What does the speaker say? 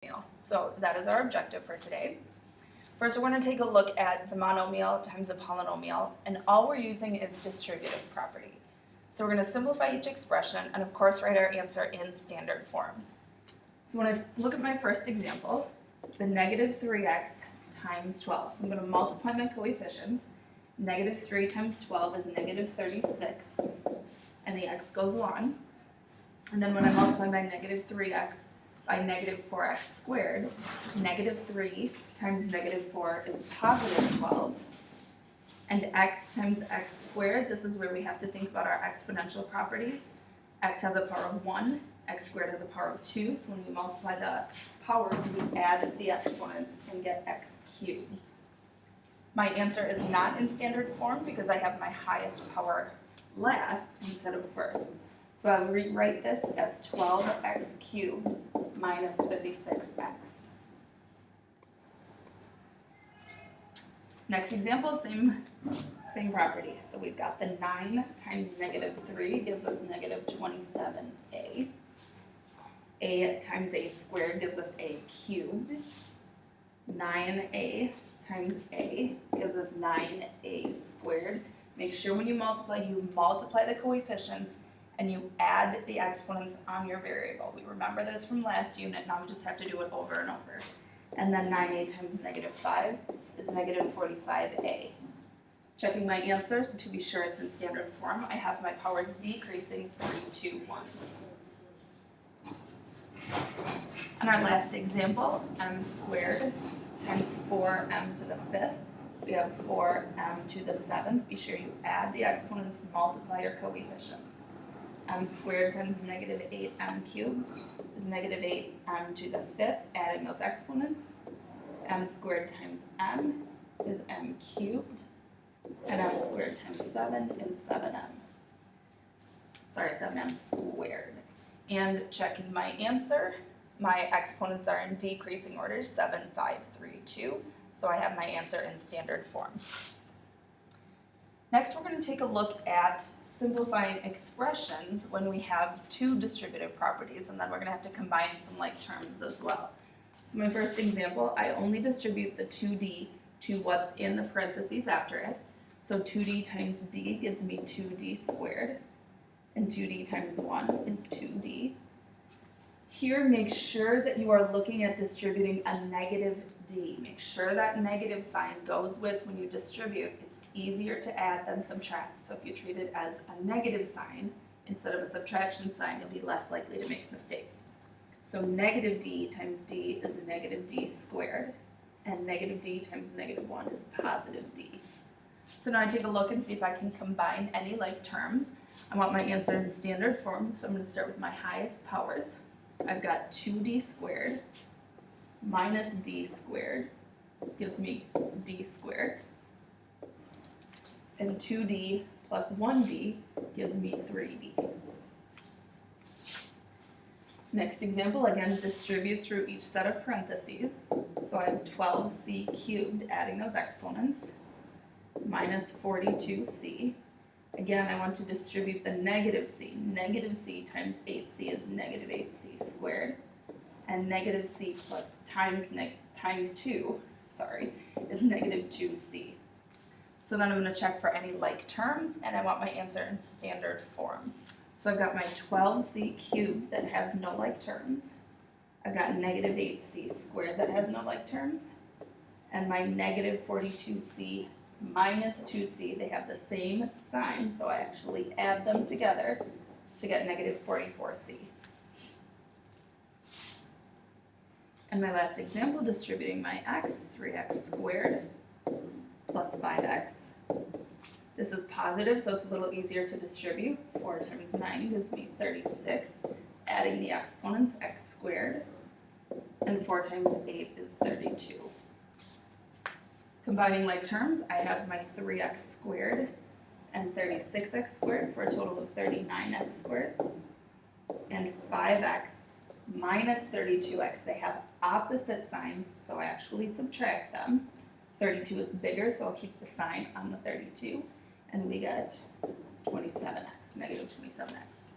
monomial. So that is our objective for today. First, we're going to take a look at the monomial times the polynomial, and all we're using is distributive property. So we're going to simplify each expression and of course write our answer in standard form. So when I look at my first example, the negative 3x times 12. So I'm going to multiply my coefficients. Negative 3 times 12 is negative 36, and the x goes along. And then when I multiply my negative 3x by negative 4x squared, negative 3 times negative 4 is positive 12. And x times x squared, this is where we have to think about our exponential properties. X has a power of 1, x squared has a power of 2, so when we multiply the powers, we add the exponents and get x cubed. My answer is not in standard form because I have my highest power last instead of first. So I'll rewrite this as 12x cubed minus 56x. Next example, same property. So we've got the 9 times negative 3 gives us negative 27a. A times a squared gives us a cubed. 9a times a gives us 9a squared. Make sure when you multiply the coefficients and you add the exponents on your variable. We remember this from last unit, now we just have to do it over and over. And then 9a times negative 5 is negative 45a. Checking my answer to be sure it's in standard form, I have my powers decreasing 3, 2, 1. And our last example, m squared times 4m to the 5th. We have 4m to the 7th. Be sure you add the exponents, multiply your coefficients. M squared times negative 8m cubed is negative 8m to the 5th, adding those exponents. M squared times m is m cubed, and m squared times 7 is 7m. Sorry, 7m squared. And checking my answer, my exponents are in decreasing order, 7, 5, 3, 2. So I have my answer in standard form. Next, we're going to take a look at simplifying expressions when we have two distributive properties, and then we're going to have to combine some like terms as well. So my first example, I only distribute the 2d to what's in the parentheses after it. So 2d times d gives me 2d squared, and 2d times 1 is 2d. Here, make sure that you are looking at distributing a negative d. Make sure that negative sign goes with when you distribute. It's easier to add than subtract. So if you treat it as a negative sign instead of a subtraction sign, you'll be less likely to make mistakes. So negative d times d is negative d squared, and negative d times negative 1 is positive d. So now I take a look and see if I can combine any like terms. I want my answer in standard form, so I'm going to start with my highest powers. I've got 2d squared minus d squared gives me d squared. And 2d plus 1d gives me 3d. Next example, again, distribute through each set of parentheses. So I have 12c cubed, adding those exponents, minus 42c. Again, I want to distribute the negative c. Negative c times 8c is negative 8c squared. And negative c plus times 2, is negative 2c. So then I'm going to check for any like terms, and I want my answer in standard form. So I've got my 12c cubed that has no like terms. I've got negative 8c squared that has no like terms. And my negative 42c minus 2c, they have the same sign, so I actually add them together to get negative 44c. And my last example, distributing my x, 3x squared plus 5x. This is positive, so it's a little easier to distribute. 4 times 9 gives me 36, adding the exponents, x squared, and 4 times 8 is 32. Combining like terms, I have my 3x squared and 36x squared for a total of 39x squareds, and 5x minus 32x. They have opposite signs, so I actually subtract them. 32 is bigger, so I'll keep the sign on the 32, and we get 27x, negative 27x.